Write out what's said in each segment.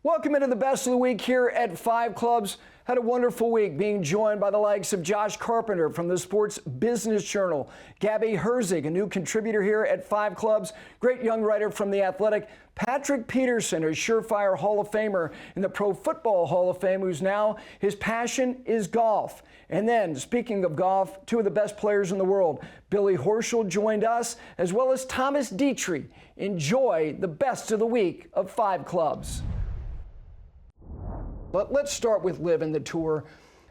Welcome into the best of the week here at 5 Clubs. Had a wonderful week being joined by the likes of Josh Carpenter from the Sports Business Journal, Gabby Herzig, a new contributor here at 5 Clubs, great young writer from The Athletic, Patrick Peterson, a surefire Hall of Famer in the Pro Football Hall of Fame, who's now, his passion is golf. And then, speaking of golf, two of the best players in the world, Billy Horschel joined us, as well as Thomas Detry. Enjoy the best of the week of 5 Clubs. But let's start with LIV and the tour.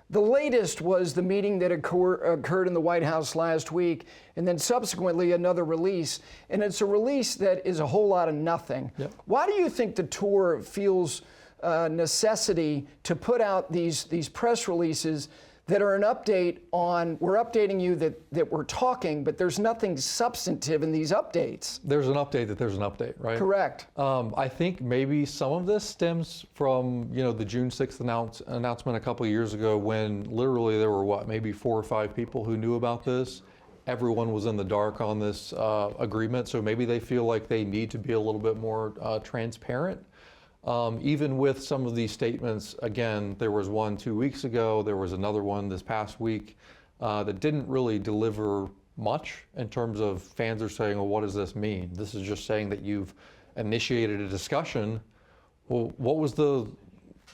The latest was the meeting that occurred in the White House last week, and then subsequently another release. And it's a release that is a whole lot of nothing. Yep. Why do you think the tour feels necessity to put out these press releases that are an update on, we're updating you that we're talking, but there's nothing substantive in these updates? There's an update that there's an update, right? Correct. I think maybe some of this stems from, the June 6th announcement a couple of years ago when literally there were, maybe 4 or 5 people who knew about this. Everyone was in the dark on this agreement, so maybe they feel like they need to be a little bit more transparent. Even with some of these statements, again, there was one 2 weeks ago, there was another one this past week that didn't really deliver much in terms of fans are saying, well, what does this mean? This is just saying that you've initiated a discussion. Well, what was the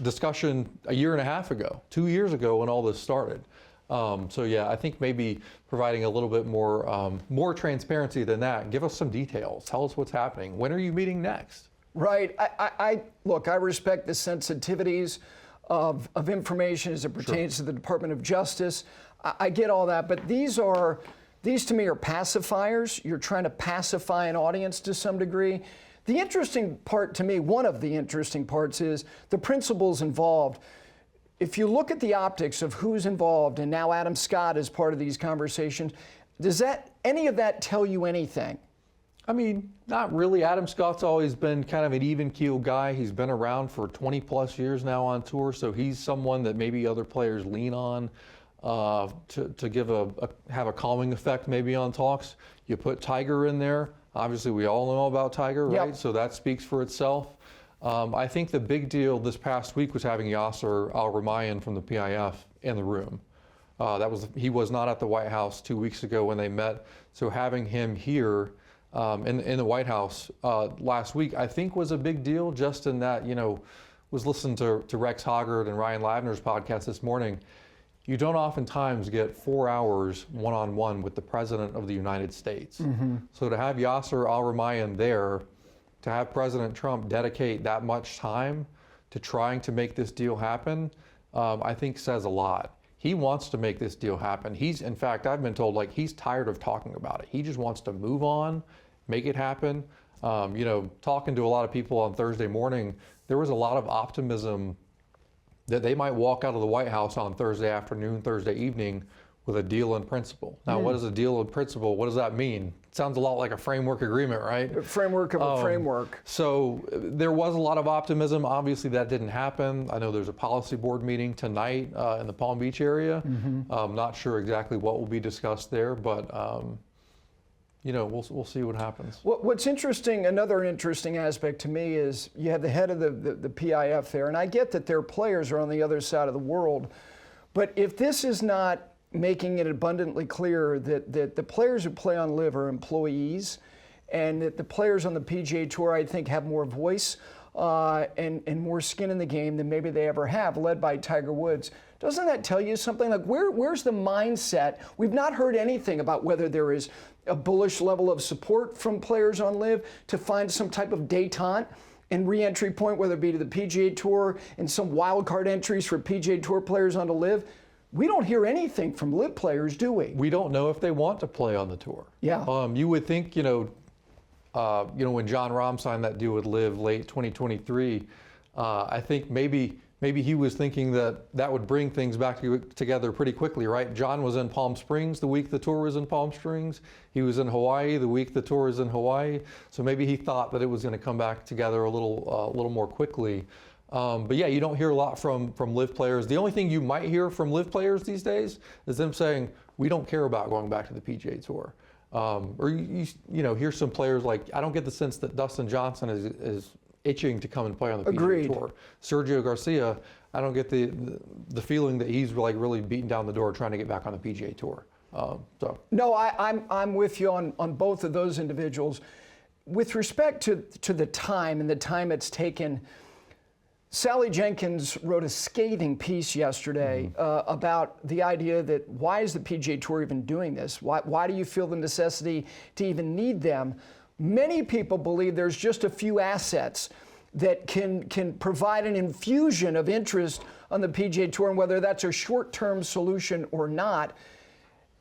discussion a year and a half ago, 2 years ago when all this started? So yeah, I think maybe providing a little bit more transparency than that. Give us some details. Tell us what's happening. When are you meeting next? Right. Look, I respect the sensitivities of information as it pertains to the Department of Justice. I get all that, but these to me are pacifiers. You're trying to pacify an audience to some degree. The interesting part to me, one of the interesting parts, is the principles involved. If you look at the optics of who's involved, and now Adam Scott is part of these conversations, does any of that tell you anything? I mean, not really. Adam Scott's always been kind of an even-keeled guy. He's been around for 20 plus years now on tour, so he's someone that maybe other players lean on to have a calming effect maybe on talks. You put Tiger in there. Obviously, we all know about Tiger, right? Yep. So that speaks for itself. I think the big deal this past week was having Yasser Al-Rumayyan from the PIF in the room. He was not at the White House 2 weeks ago when they met, so having him here in the White House last week, I think was a big deal, just in that, was listening to Rex Hoggard and Ryan Ladner's podcast this morning. You don't oftentimes get 4 hours one-on-one with the President of the United States. Mm-hmm. So to have Yasser Al-Rumayyan there, to have President Trump dedicate that much time to trying to make this deal happen, I think says a lot. He wants to make this deal happen. In fact, I've been told, he's tired of talking about it. He just wants to move on, make it happen. Talking to a lot of people on Thursday morning, there was a lot of optimism that they might walk out of the White House on Thursday afternoon, Thursday evening with a deal in principle. Now, What is a deal in principle? What does that mean? It sounds a lot like a framework agreement, right? A framework of a framework. So there was a lot of optimism. Obviously, that didn't happen. I know there's a policy board meeting tonight in the Palm Beach area. Mm-hmm. I'm not sure exactly what will be discussed there, but we'll see what happens. What's interesting, another interesting aspect to me is you have the head of the PIF there, and I get that their players are on the other side of the world, but if this is not making it abundantly clear that the players who play on LIV are employees, and that the players on the PGA Tour, I think, have more voice and more skin in the game than maybe they ever have, led by Tiger Woods. Doesn't that tell you something? Like, where's the mindset? We've not heard anything about whether there is a bullish level of support from players on LIV to find some type of détente and re-entry point, whether it be to the PGA Tour and some wild card entries for PGA Tour players onto LIV. We don't hear anything from LIV players, do we? We don't know if they want to play on the tour. Yeah. You would think, when John Rahm signed that deal with LIV late 2023, I think maybe he was thinking that would bring things back together pretty quickly, right? John was in Palm Springs the week the tour was in Palm Springs. He was in Hawaii the week the tour was in Hawaii. So maybe he thought that it was going to come back together a little more quickly. But yeah, you don't hear a lot from LIV players. The only thing you might hear from LIV players these days is them saying, we don't care about going back to the PGA Tour. Or you hear some players like, I don't get the sense that Dustin Johnson is itching to come and play on the Agreed. PGA Tour. Sergio Garcia, I don't get the feeling that he's like really beating down the door trying to get back on the PGA Tour. No, I'm with you on both of those individuals. With respect to the time and the time it's taken, Sally Jenkins wrote a scathing piece yesterday about the idea that why is the PGA Tour even doing this? Why do you feel the necessity to even need them? Many people believe there's just a few assets that can provide an infusion of interest on the PGA Tour, and whether that's a short-term solution or not.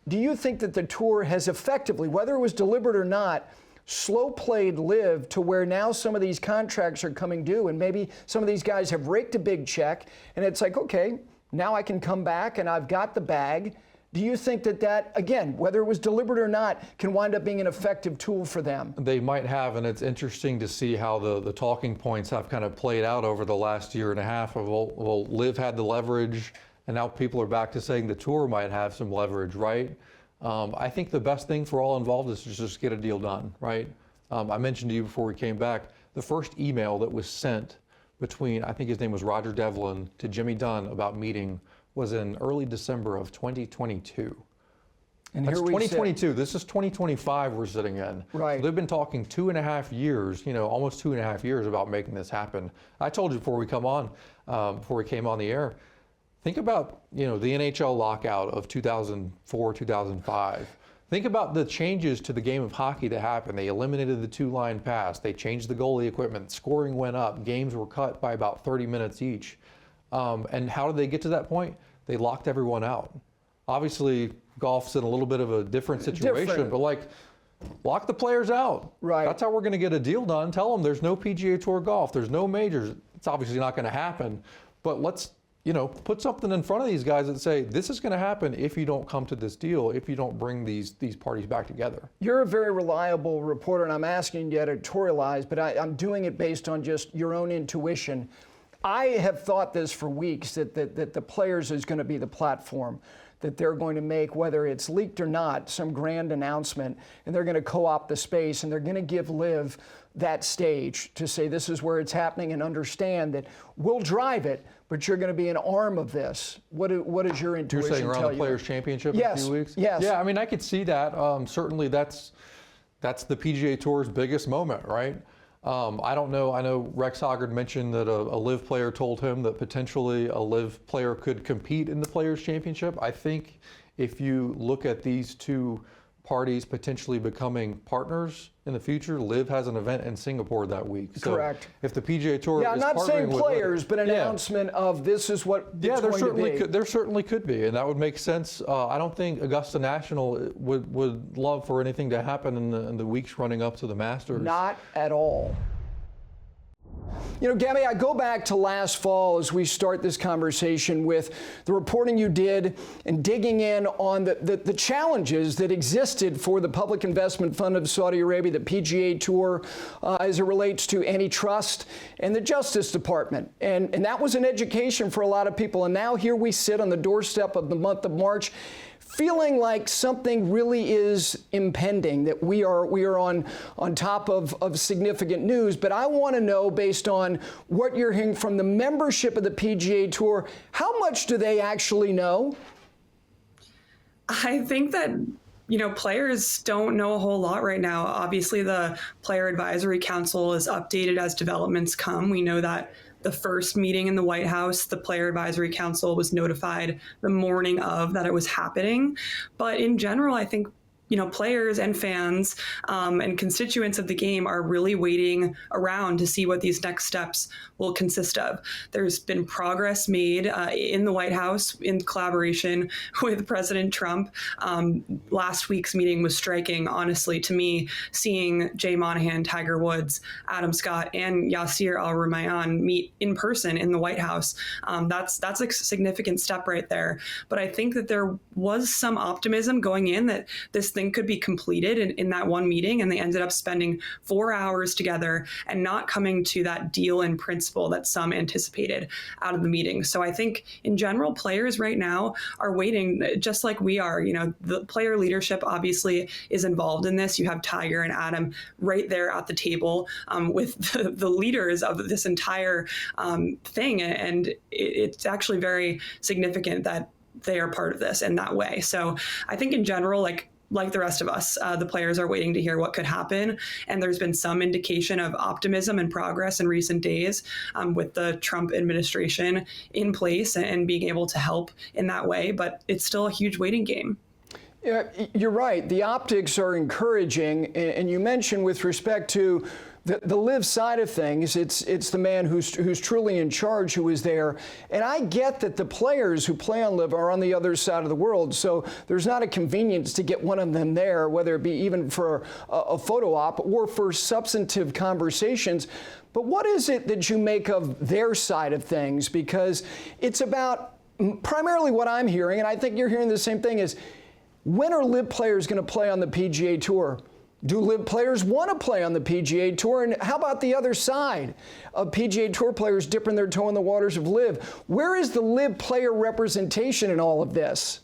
Do you think that the Tour has effectively, whether it was deliberate or not, slow-played LIV to where now some of these contracts are coming due, and maybe some of these guys have raked a big check, and it's like, okay, now I can come back and I've got the bag. Do you think that, again, whether it was deliberate or not, can wind up being an effective tool for them? They might have, and it's interesting to see how the talking points have kind of played out over the last year and a half of, well, LIV had the leverage, and now people are back to saying the Tour might have some leverage, right? I think the best thing for all involved is to just get a deal done, right? I mentioned to you before we came back, the first email that was sent between, I think his name was Roger Devlin, to Jimmy Dunn about meeting was in early December of 2022. And That's here we 2022. sit. This is 2025 we're sitting in. Right. So they've been talking 2.5 years, almost 2.5 years about making this happen. I told you before we came on the air, think about, the NHL lockout of 2004, 2005. Think about the changes to the game of hockey that happened. They eliminated the two-line pass. They changed the goalie equipment. Scoring went up. Games were cut by about 30 minutes each. And how did they get to that point? They locked everyone out. Obviously, golf's in a little bit of a different situation, but lock the players out. Right. That's how we're going to get a deal done. Tell them there's no PGA Tour golf. There's no majors. It's obviously not going to happen, but let's put something in front of these guys that say, this is going to happen if you don't come to this deal, if you don't bring these parties back together. You're a very reliable reporter, and I'm asking you to editorialize, but I'm doing it based on just your own intuition. I have thought this for weeks, that the players is going to be the platform, that they're going to make, whether it's leaked or not, some grand announcement, and they're going to co-opt the space, and they're going to give LIV that stage to say this is where it's happening, and understand that we'll drive it, but you're going to be an arm of this. What is your intuition tell you? You're saying around the Players' Championship in a few weeks? Yes. Yeah, I mean, I could see that. Certainly that's the PGA Tour's biggest moment, right? I don't know. I know Rex Hoggard mentioned that a LIV player told him that potentially a LIV player could compete in the Players' Championship. I think if you look at these two parties potentially becoming partners in the future, LIV has an event in Singapore that week. So correct. If the PGA Tour I'm is not saying players, but an yeah. announcement of this is what it's there going certainly to be. there certainly could be, and that would make sense. I don't think Augusta National would love for anything to happen in the weeks running up to the Masters. Not at all. Gabby, I go back to last fall as we start this conversation with the reporting you did and digging in on the challenges that existed for the Public Investment Fund of Saudi Arabia, the PGA Tour, as it relates to antitrust and the Justice Department. And that was an education for a lot of people. And now here we sit on the doorstep of the month of March, feeling like something really is impending, that we are on top of significant news. But I want to know, based on what you're hearing from the membership of the PGA Tour, how much do they actually know? I think that players don't know a whole lot right now. Obviously, the Player Advisory Council is updated as developments come. We know that the first meeting in the White House, the Player Advisory Council was notified the morning of that it was happening. But in general, I think players and fans and constituents of the game are really waiting around to see what these next steps will consist of. There's been progress made in the White House in collaboration with President Trump. Last week's meeting was striking, honestly, to me, seeing Jay Monahan, Tiger Woods, Adam Scott, and Yasir Al-Rumayyan meet in person in the White House. That's a significant step right there. But I think that there was some optimism going in that this thing thing could be completed in that one meeting, and they ended up spending 4 hours together and not coming to that deal in principle that some anticipated out of the meeting. So I think in general, players right now are waiting, just like we are. The player leadership obviously is involved in this. You have Tiger and Adam right there at the table with the leaders of this entire thing. And it's actually very significant that they are part of this in that way. So I think in general, like the rest of us, the players are waiting to hear what could happen. And there's been some indication of optimism and progress in recent days with the Trump administration in place and being able to help in that way. But it's still a huge waiting game. Yeah, you're right. The optics are encouraging. And you mentioned with respect to the live side of things, it's the man who's truly in charge who is there. And I get that the players who play on live are on the other side of the world, so there's not a convenience to get one of them there, whether it be even for a photo op or for substantive conversations. But what is it that you make of their side of things? Because it's about primarily what I'm hearing, and I think you're hearing the same thing, is when are live players going to play on the PGA Tour? Do live players want to play on the PGA Tour? And how about the other side of PGA Tour players dipping their toe in the waters of live? Where is the live player representation in all of this?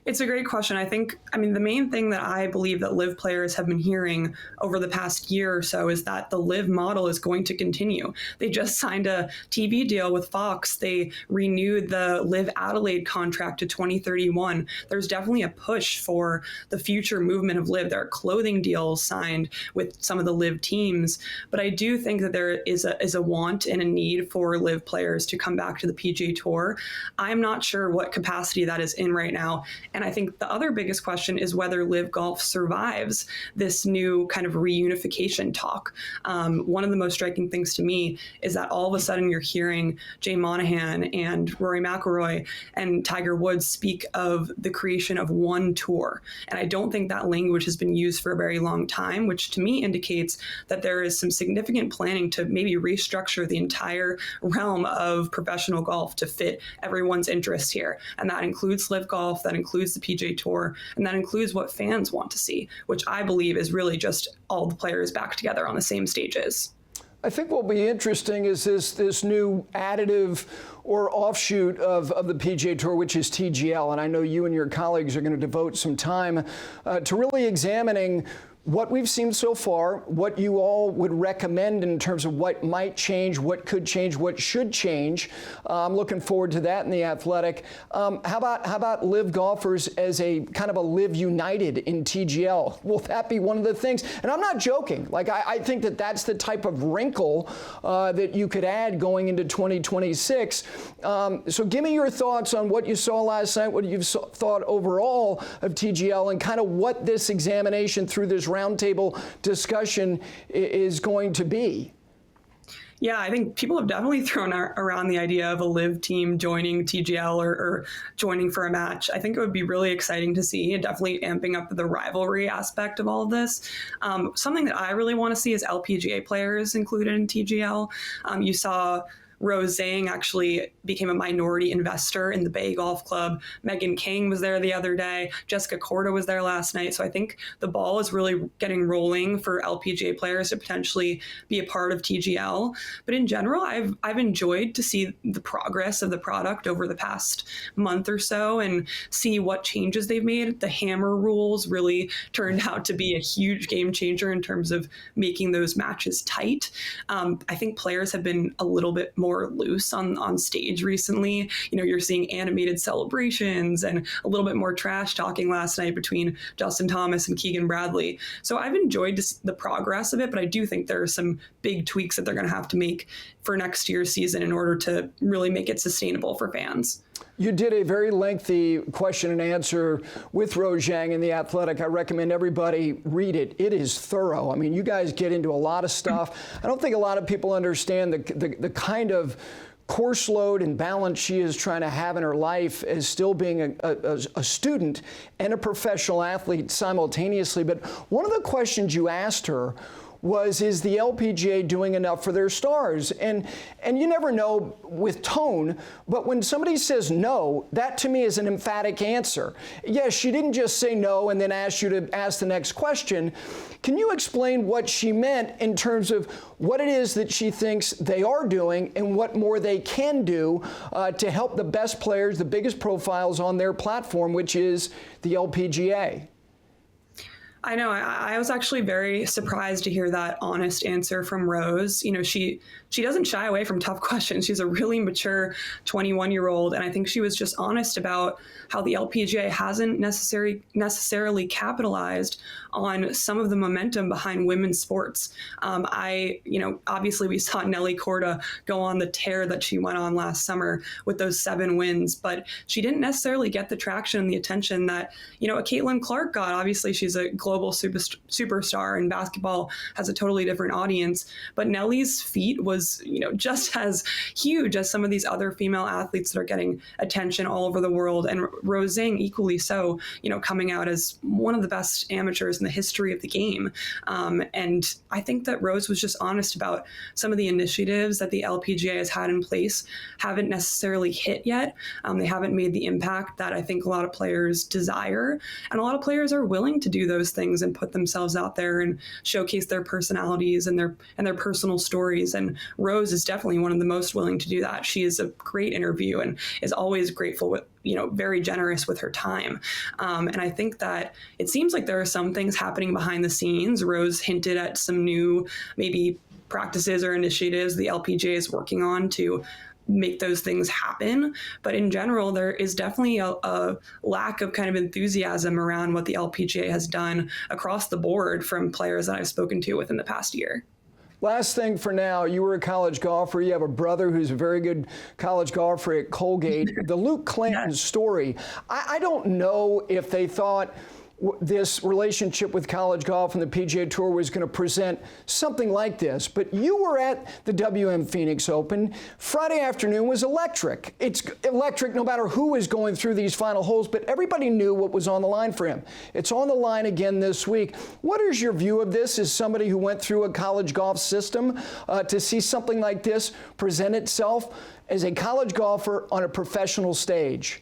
It's a great question. The main thing that I believe that live players have been hearing over the past year or so is that the live model is going to continue. They just signed a TV deal with Fox. They renewed the Live Adelaide contract to 2031. There's definitely a push for the future movement of live. There are clothing deals signed with some of the live teams. But I do think that there is a want and a need for live players to come back to the PGA Tour. I'm not sure what capacity that is in right now. And I think the other biggest question is whether live golf survives this new kind of reunification talk. One of the most striking things to me is that all of a sudden you're hearing Jay Monahan and Rory McIlroy and Tiger Woods speak of the creation of one tour. And I don't think that language has been used for a very long time, which to me indicates that there is some significant planning to maybe restructure the entire realm of professional golf to fit everyone's interests here. And that includes live golf, that includes the PGA Tour, and that includes what fans want to see, which I believe is really just all the players back together on the same stages. I think what will be interesting is this new additive or offshoot of the PGA Tour, which is TGL. And I know you and your colleagues are going to devote some time to really examining what we've seen so far, what you all would recommend in terms of what might change, what could change, what should change. I'm looking forward to that in The Athletic. How about live golfers as a kind of a live united in TGL? Will that be one of the things? And I'm not joking. I think that that's the type of wrinkle that you could add going into 2026. So give me your thoughts on what you saw last night, what you've thought overall of TGL, and kind of what this examination through this roundtable discussion is going to be. Yeah, I think people have definitely thrown around the idea of a live team joining TGL or joining for a match. I think it would be really exciting to see, and definitely amping up the rivalry aspect of all of this. Something that I really want to see is LPGA players included in TGL. You saw Rose Zhang actually became a minority investor in the Bay Golf Club. Megan King was there the other day. Jessica Korda was there last night. So I think the ball is really getting rolling for LPGA players to potentially be a part of TGL. But in general, I've enjoyed to see the progress of the product over the past month or so and see what changes they've made. The hammer rules really turned out to be a huge game changer in terms of making those matches tight. I think players have been a little bit more loose on stage recently. You're seeing animated celebrations and a little bit more trash talking last night between Justin Thomas and Keegan Bradley. So I've enjoyed the progress of it, but I do think there are some big tweaks that they're going to have to make for next year's season in order to really make it sustainable for fans. You did a very lengthy question and answer with Rose Zhang in The Athletic. I recommend everybody read it. It is thorough. I mean, you guys get into a lot of stuff. I don't think a lot of people understand the kind of course load and balance she is trying to have in her life as still being a student and a professional athlete simultaneously. But one of the questions you asked her was, is the LPGA doing enough for their stars? And you never know with tone, but when somebody says no, that to me is an emphatic answer. Yes, she didn't just say no and then ask you to ask the next question. Can you explain what she meant in terms of what it is that she thinks they are doing and what more they can do to help the best players, the biggest profiles on their platform, which is the LPGA? I know. I was actually very surprised to hear that honest answer from Rose. You know, she doesn't shy away from tough questions. She's a really mature 21-year-old, and I think she was just honest about how the LPGA hasn't necessarily capitalized on some of the momentum behind women's sports. Obviously we saw Nelly Korda go on the tear that she went on last summer with those 7 wins, but she didn't necessarily get the traction and the attention that, a Caitlin Clark got. Obviously she's a global superstar, and basketball has a totally different audience, but Nelly's feat was, just as huge as some of these other female athletes that are getting attention all over the world, and Rose Zhang equally so, coming out as one of the best amateurs in the history of the game. And I think that Rose was just honest about some of the initiatives that the LPGA has had in place haven't necessarily hit yet. They haven't made the impact that I think a lot of players desire, and a lot of players are willing to do those things and put themselves out there and showcase their personalities and their personal stories. And Rose is definitely one of the most willing to do that. She is a great interview and is always grateful with, very generous with her time. And I think that it seems like there are some things happening behind the scenes. Rose hinted at some new maybe practices or initiatives the LPGA is working on to make those things happen. But in general, there is definitely a lack of kind of enthusiasm around what the LPGA has done across the board from players that I've spoken to within the past year. Last thing for now, you were a college golfer. You have a brother who's a very good college golfer at Colgate. The Luke Clanton story, I don't know if they thought this relationship with college golf and the PGA Tour was going to present something like this, but you were at the WM Phoenix Open. Friday afternoon was electric. It's electric no matter who is going through these final holes, but everybody knew what was on the line for him. It's on the line again this week. What is your view of this as somebody who went through a college golf system to see something like this present itself as a college golfer on a professional stage?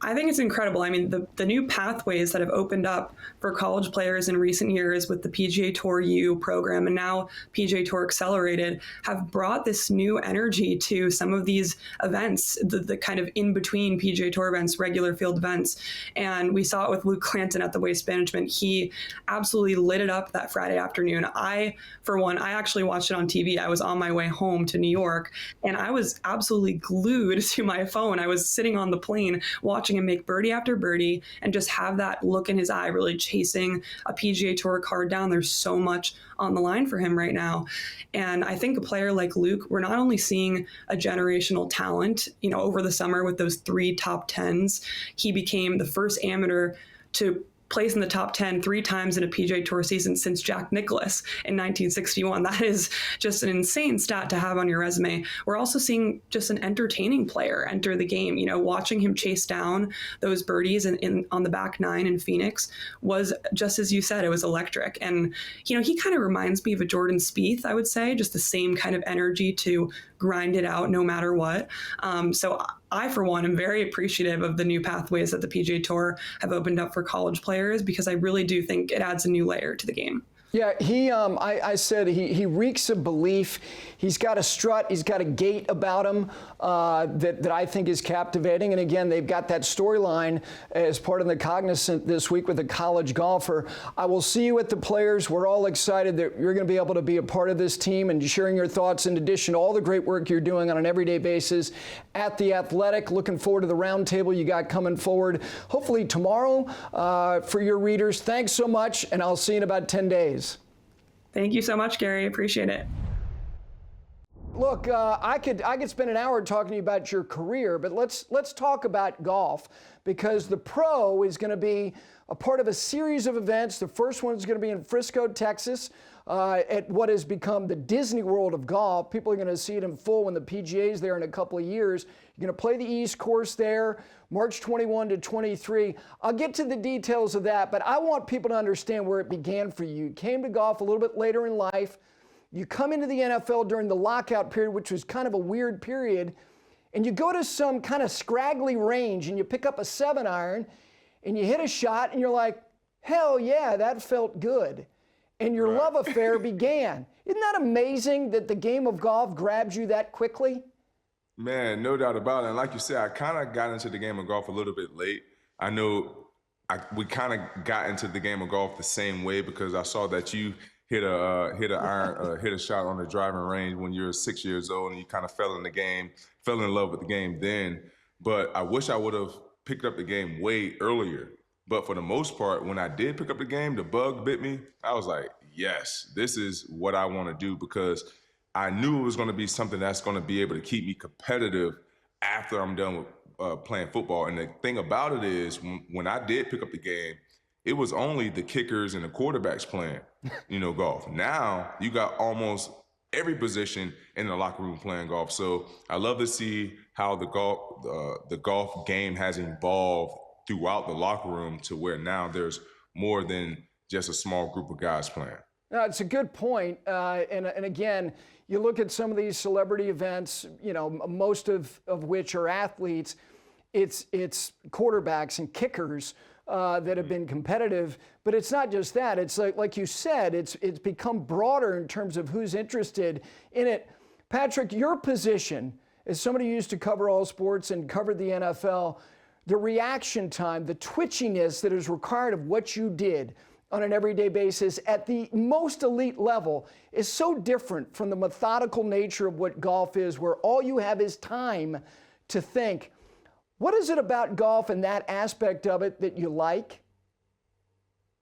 I think it's incredible. I mean, the new pathways that have opened up for college players in recent years with the PGA Tour U program and now PGA Tour Accelerated have brought this new energy to some of these events, the kind of in-between PGA Tour events, regular field events. And we saw it with Luke Clanton at the Waste Management. He absolutely lit it up that Friday afternoon. I actually watched it on TV. I was on my way home to New York, and I was absolutely glued to my phone. I was sitting on the plane watching him make birdie after birdie and just have that look in his eye, really chasing a PGA Tour card down. There's so much on the line for him right now. And I think a player like Luke, we're not only seeing a generational talent, over the summer with those 3 top 10s, he became the first amateur to place in the top 10 3 times in a PGA Tour season since Jack Nicklaus in 1961. That is just an insane stat to have on your resume. We're also seeing just an entertaining player enter the game. Watching him chase down those birdies on the back 9 in Phoenix was, just as you said, it was electric. And, he kind of reminds me of a Jordan Spieth, I would say, just the same kind of energy to grind it out no matter what. So I, for one, am very appreciative of the new pathways that the PGA Tour have opened up for college players, because I really do think it adds a new layer to the game. Yeah, I said he reeks of belief. He's got a strut. He's got a gait about him that I think is captivating. And again, they've got that storyline as part of the Cognizant this week with a college golfer. I will see you at the Players. We're all excited that you're going to be able to be a part of this team and sharing your thoughts in addition to all the great work you're doing on an everyday basis at The Athletic. Looking forward to the roundtable you got coming forward, hopefully tomorrow for your readers. Thanks so much, and I'll see you in about 10 days. Thank you so much, Gary. Appreciate it. Look, I could spend an hour talking to you about your career, but let's talk about golf, because the Pro is going to be a part of a series of events. The first one is going to be in Frisco, Texas, at what has become the Disney World of golf. People are going to see it in full when the PGA is there in a couple of years. You're going to play the East Course there, March 21 to 23. I'll get to the details of that, but I want people to understand where it began for you. You came to golf a little bit later in life. You come into the NFL during the lockout period, which was kind of a weird period, and you go to some kind of scraggly range and you pick up a 7-iron and you hit a shot and you're like, hell yeah, that felt good. And your love affair began. Isn't that amazing that the game of golf grabs you that quickly? Man, no doubt about it. And like you said, I kind of got into the game of golf a little bit late. I know we kind of got into the game of golf the same way because I saw that you hit a shot on the driving range when you were 6 years old, and you kind of fell in love with the game then. But I wish I would have picked up the game way earlier. But for the most part, when I did pick up the game, the bug bit me. I was like, yes, this is what I want to do, because I knew it was going to be something that's going to be able to keep me competitive after I'm done with playing football. And the thing about it is, when I did pick up the game, it was only the kickers and the quarterbacks playing, golf. Now you got almost every position in the locker room playing golf. So I love to see how the golf game has evolved throughout the locker room to where now there's more than just a small group of guys playing. No, it's a good point. And again, you look at some of these celebrity events, most of which are athletes. It's quarterbacks and kickers that have been competitive, but it's not just that. It's like you said, it's become broader in terms of who's interested in it. Patrick, your position as somebody who used to cover all sports and covered the NFL, the reaction time, the twitchiness that is required of what you did on an everyday basis at the most elite level is so different from the methodical nature of what golf is, where all you have is time to think. What is it about golf and that aspect of it that you like?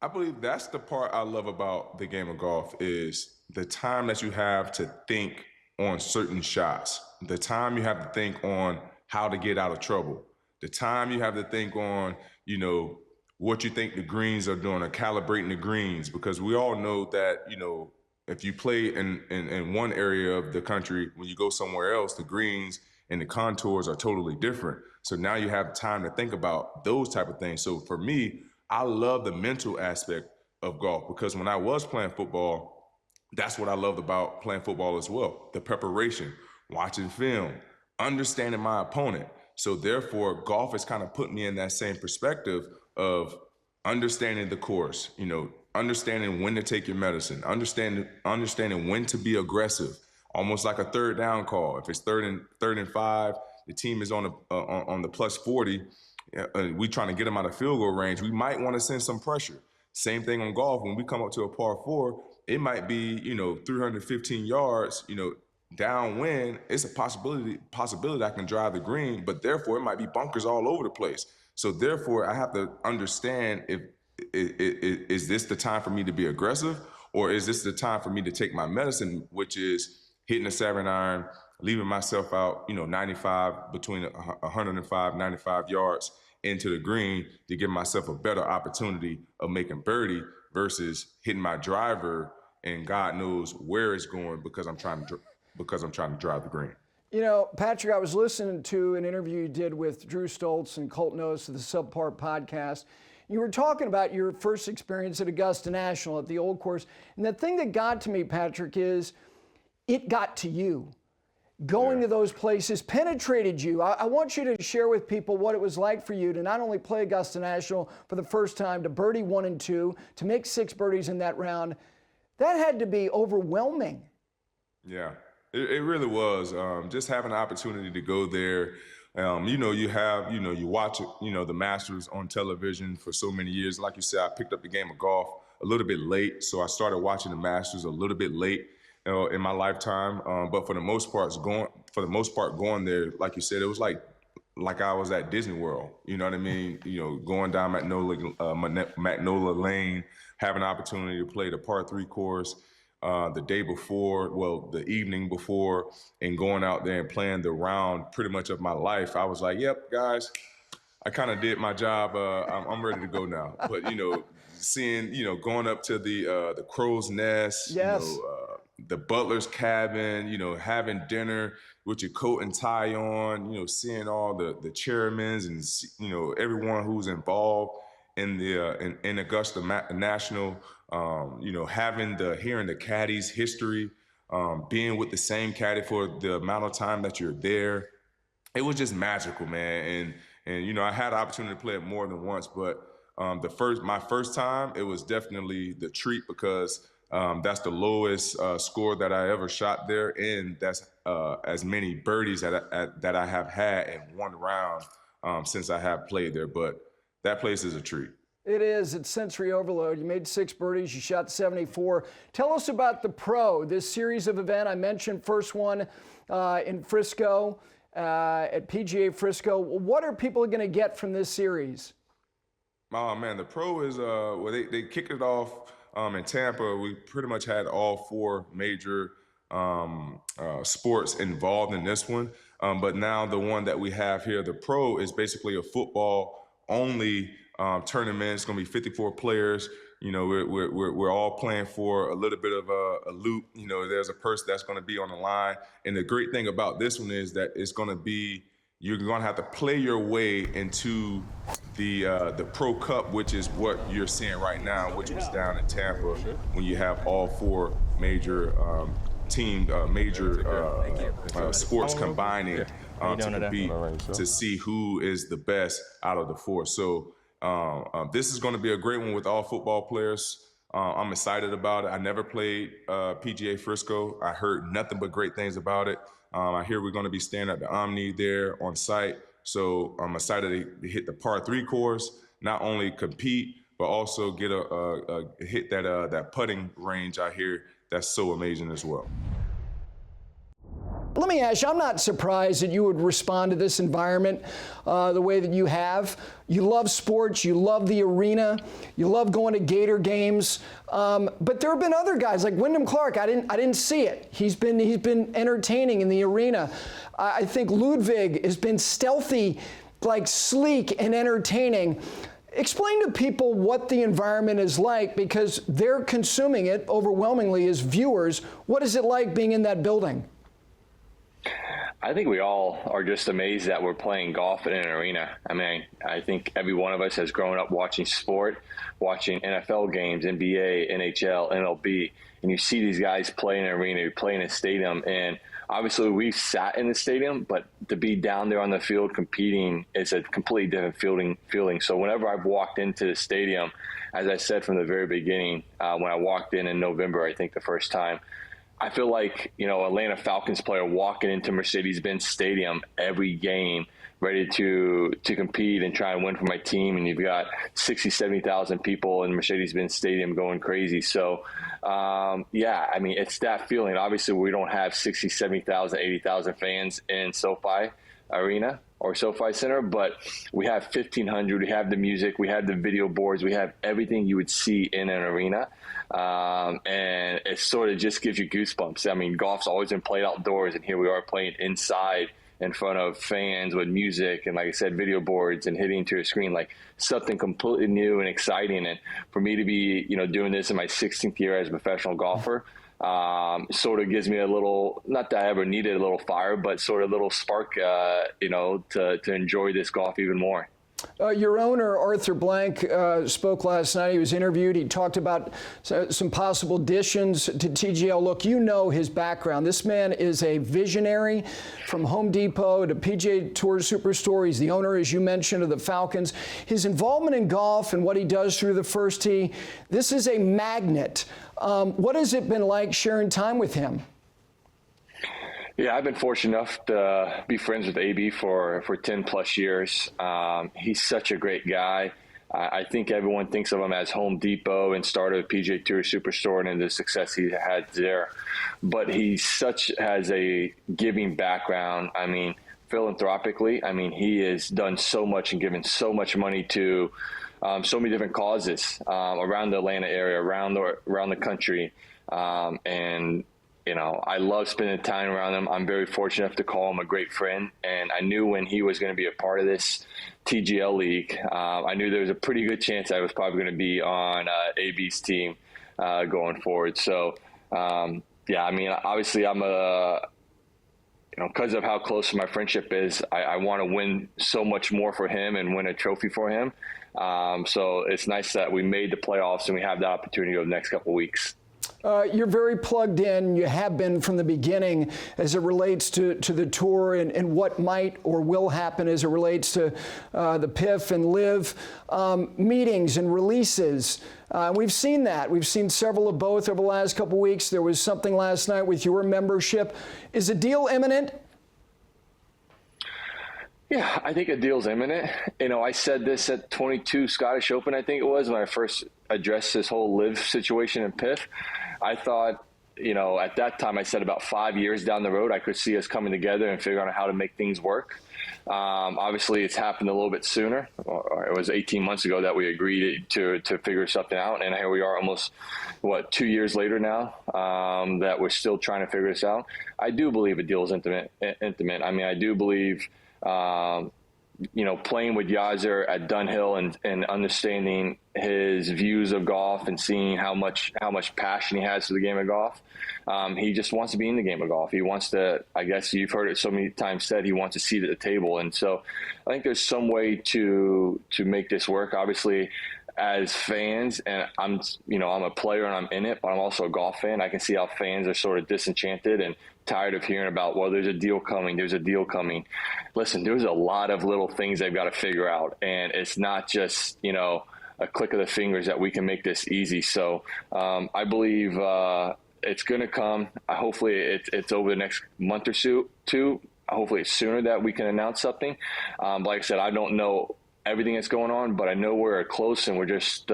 I believe that's the part I love about the game of golf, is the time that you have to think on certain shots, the time you have to think on how to get out of trouble, the time you have to think on, what you think the greens are doing, or calibrating the greens, because we all know that, if you play in one area of the country, when you go somewhere else, the greens and the contours are totally different. So now you have time to think about those type of things. So for me, I love the mental aspect of golf, because when I was playing football, that's what I loved about playing football as well. The preparation, watching film, understanding my opponent. So therefore, golf has kind of put me in that same perspective of understanding the course, understanding when to take your medicine, understanding when to be aggressive, almost like a third down call. If it's third and 5, the team is on the plus 40, we trying to get them out of field goal range, we might want to send some pressure. Same thing on golf. When we come up to a par 4, it might be, 315 yards, downwind. It's a possibility I can drive the green, but therefore it might be bunkers all over the place. So therefore I have to understand, is this the time for me to be aggressive, or is this the time for me to take my medicine, which is hitting a 7-iron, leaving myself out, 95, between 105, 95 yards into the green to give myself a better opportunity of making birdie versus hitting my driver and God knows where it's going because I'm trying to drive the green. Patrick, I was listening to an interview you did with Drew Stoltz and Colt Knost of the Subpar podcast. You were talking about your first experience at Augusta National at the Old Course. And the thing that got to me, Patrick, is it got to you. Going to those places penetrated you. I want you to share with people what it was like for you to not only play Augusta National for the first time, to birdie 1 and 2, to make 6 birdies in that round. That had to be overwhelming. Yeah, it really was. Just having the opportunity to go there. You watch, the Masters on television for so many years. Like you said, I picked up the game of golf a little bit late, so I started watching the Masters a little bit late in my lifetime. But for the most part, going there, like you said, it was like I was at Disney World. You know what I mean? Going down Magnolia Lane, having an opportunity to play the par 3 course the evening before, and going out there and playing the round pretty much of my life. I was like, yep, guys, I kind of did my job. I'm ready to go now. But, seeing, going up to the crow's nest, Yes. the butler's cabin, having dinner with your coat and tie on, seeing all the chairmen and, everyone who's involved in the in Augusta National, hearing the caddy's history, being with the same caddy for the amount of time that you're there. It was just magical, man. And I had the opportunity to play it more than once, but my first time, it was definitely the treat because that's the lowest score that I ever shot there, and that's as many birdies that I have had in one round since I have played there. But that place is a treat. It is. It's sensory overload. You made 6 birdies. You shot 74. Tell us about the Pro, this series of event. I mentioned first one in Frisco, at PGA Frisco. What are people going to get from this series? Oh, man, the Pro is, they kicked it off in Tampa. We pretty much had all 4 major sports involved in this one. But now the one that we have here, the Pro, is basically a football-only tournament. It's going to be 54 players. We're all playing for a little bit of a loop. There's a person that's going to be on the line. And the great thing about this one is that it's going to be, you're going to have to play your way into the Pro Cup, which is what you're seeing right now, which was down in Tampa when you have all 4 major sports combining to compete to see who is the best out of the 4. So this is going to be a great one with all football players. I'm excited about it. I never played PGA Frisco. I heard nothing but great things about it. I hear we're going to be staying at the Omni there on site. So I'm excited to hit the par 3 course, not only compete, but also get a hit that putting range I hear that's so amazing as well. Let me ask you, I'm not surprised that you would respond to this environment the way that you have. You love sports, you love the arena, you love going to Gator games, but there have been other guys like Wyndham Clark. I didn't see it. He's been entertaining in the arena. I think Ludwig has been stealthy, like sleek and entertaining. Explain to people what the environment is like, because they're consuming it overwhelmingly as viewers. What is it like being in that building? I think we all are just amazed that we're playing golf in an arena. I mean, I think every one of us has grown up watching sport, watching NFL games, NBA, NHL, MLB, and you see these guys play in an arena, you play in a stadium, and obviously we've sat in the stadium, but to be down there on the field competing is a completely different feeling. So whenever I've walked into the stadium, as I said from the very beginning, when I walked in November, I think the first time, I feel like, Atlanta Falcons player walking into Mercedes-Benz Stadium every game, ready to compete and try and win for my team. And you've got 60, 70,000 people in Mercedes-Benz Stadium going crazy. So, it's that feeling. Obviously, we don't have 60, 70,000, 80,000 fans in SoFi Arena or SoFi Center, but we have 1,500. We have the music. We have the video boards. We have everything you would see in an arena. And it sort of just gives you goosebumps. I mean, golf's always been played outdoors, and here we are playing inside in front of fans with music and, like I said, video boards and hitting to a screen, like something completely new and exciting. And for me to be, doing this in my 16th year as a professional golfer, sort of gives me a little, not that I ever needed a little fire, but sort of a little spark, to enjoy this golf even more. Your owner, Arthur Blank, spoke last night. He was interviewed. He talked about some possible additions to TGL. Look, you know his background. This man is a visionary from Home Depot to PGA Tour Superstore. He's the owner, as you mentioned, of the Falcons. His involvement in golf and what he does through the first tee, this is a magnet. What has it been like sharing time with him? Yeah, I've been fortunate enough to be friends with AB for 10 plus years. He's such a great guy. I think everyone thinks of him as Home Depot and started a PGA Tour Superstore and the success he had there. But he has a giving background. I mean, philanthropically, he has done so much and given so much money to so many different causes around the Atlanta area, around the country. And I love spending time around him. I'm very fortunate enough to call him a great friend. And I knew when he was going to be a part of this TGL league, I knew there was a pretty good chance I was probably going to be on AB's team going forward. So, obviously I'm because of how close my friendship is, I want to win so much more for him and win a trophy for him. So it's nice that we made the playoffs and we have the opportunity over the next couple of weeks. You're very plugged in. You have been from the beginning as it relates to the tour and what might or will happen as it relates to the PIF and LIV meetings and releases. We've seen that. We've seen several of both over the last couple of weeks. There was something last night with your membership. Is a deal imminent? Yeah, I think a deal's imminent. I said this at 22 Scottish Open, I think it was, when I first addressed this whole LIV situation in PIF. I thought, at that time I said about 5 years down the road, I could see us coming together and figuring out how to make things work. Obviously, it's happened a little bit sooner. It was 18 months ago that we agreed to figure something out. And here we are almost, 2 years later now that we're still trying to figure this out. I do believe a deal is intimate. I mean, I do believe playing with Yasser at Dunhill and understanding his views of golf and seeing how much passion he has for the game of golf. He just wants to be in the game of golf. He wants to, I guess you've heard it so many times said, he wants a seat at the table. And so I think there's some way to make this work. Obviously, as fans, and I'm a player and I'm in it, but I'm also a golf fan. I can see how fans are sort of disenchanted and tired of hearing about, well, there's a deal coming. Listen, there's a lot of little things they've got to figure out. And it's not just, a click of the fingers that we can make this easy. So I believe it's going to come. Hopefully it's over the next month or two. Hopefully it's sooner that we can announce something. Like I said, I don't know everything that's going on, but I know we're close and we're just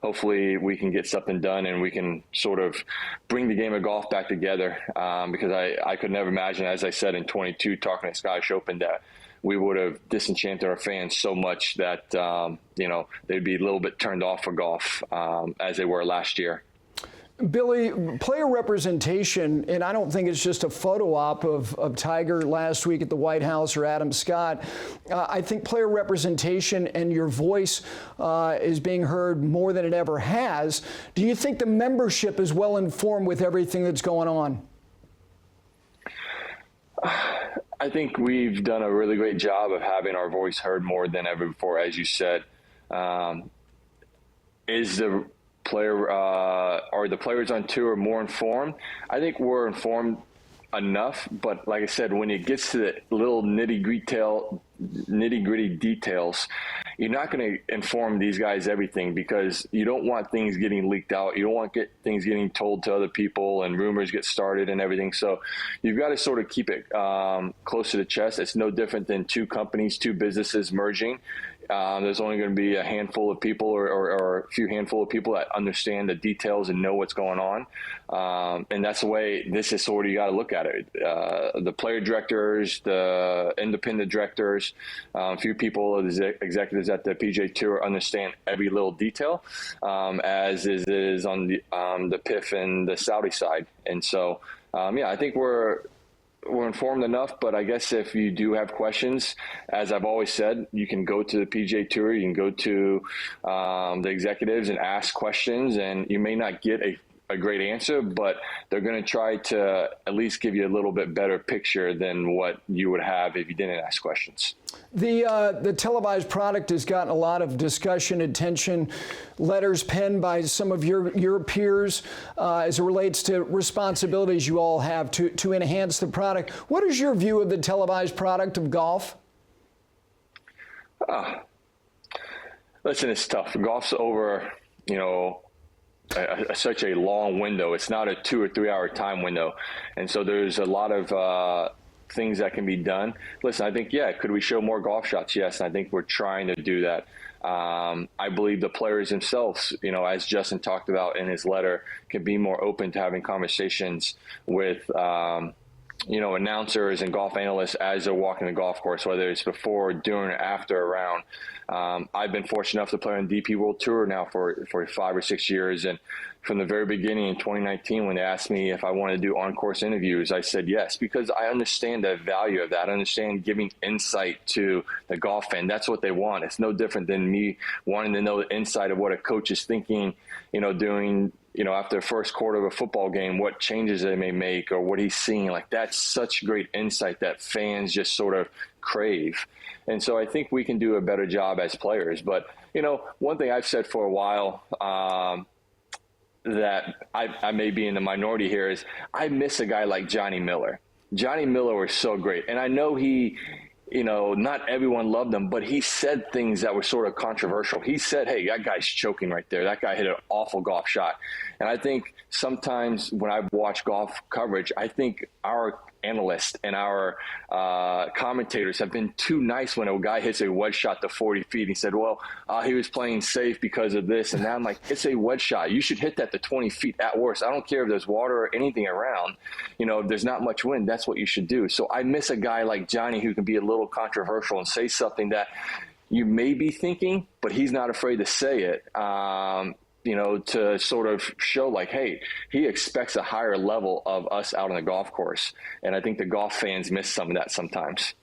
hopefully we can get something done and we can sort of bring the game of golf back together because I could never imagine, as I said in 22 talking at Scottish Open, that we would have disenchanted our fans so much that they'd be a little bit turned off for golf as they were last year. Billy, player representation, and I don't think it's just a photo op of Tiger last week at the White House or Adam Scott. I think player representation and your voice is being heard more than it ever has. Do you think the membership is well informed with everything that's going on? I think we've done a really great job of having our voice heard more than ever before, as you said. Is the player are the players on tour more informed? I think we're informed enough, but like I said, when it gets to the little nitty-gritty details, you're not going to inform these guys everything because you don't want things getting leaked out. You don't want things getting told to other people and rumors get started and everything. So you've got to sort of keep it close to the chest. It's no different than two businesses merging. There's only going to be a handful of people or a few handful of people that understand the details and know what's going on. And that's the way this is sort of, you got to look at it. The player directors, the independent directors, a few people, executives at the PGA TOUR understand every little detail, as is on the PIF and the Saudi side. And so, I think we're informed enough, but I guess if you do have questions, as I've always said, you can go to the PGA Tour, you can go to the executives and ask questions, and you may not get a great answer, but they're going to try to at least give you a little bit better picture than what you would have if you didn't ask questions. The televised product has gotten a lot of discussion, attention, letters penned by some of your peers as it relates to responsibilities you all have to enhance the product. What is your view of the televised product of golf? Listen, it's tough. Golf's over, such a long window. It's not a 2 or 3 hour time window. And so there's a lot of things that can be done. Listen, I think, could we show more golf shots? Yes. And I think we're trying to do that. I believe the players themselves, as Justin talked about in his letter, can be more open to having conversations with announcers and golf analysts as they're walking the golf course, whether it's before, during, or after a round. I've been fortunate enough to play on DP World Tour now for 5 or 6 years. And from the very beginning in 2019, when they asked me if I wanted to do on-course interviews, I said yes, because I understand the value of that. I understand giving insight to the golf fan. That's what they want. It's no different than me wanting to know the insight of what a coach is thinking, doing, after the first quarter of a football game, what changes they may make or what he's seeing. Like, that's such great insight that fans just sort of crave. And so I think we can do a better job as players. But, one thing I've said for a while, that I may be in the minority here, is I miss a guy like Johnny Miller. Johnny Miller was so great. And I know he, not everyone loved him, but he said things that were sort of controversial. He said, hey, that guy's choking right there. That guy hit an awful golf shot. And I think sometimes when I watch golf coverage, I think our analysts and our commentators have been too nice when a guy hits a wedge shot to 40 feet. He said, well, he was playing safe because of this. And now I'm like, it's a wedge shot. You should hit that to 20 feet at worst. I don't care if there's water or anything around. If there's not much wind, that's what you should do. So I miss a guy like Johnny who can be a little controversial and say something that you may be thinking, but he's not afraid to say it. To sort of show like, hey, he expects a higher level of us out on the golf course. And I think the golf fans miss some of that sometimes.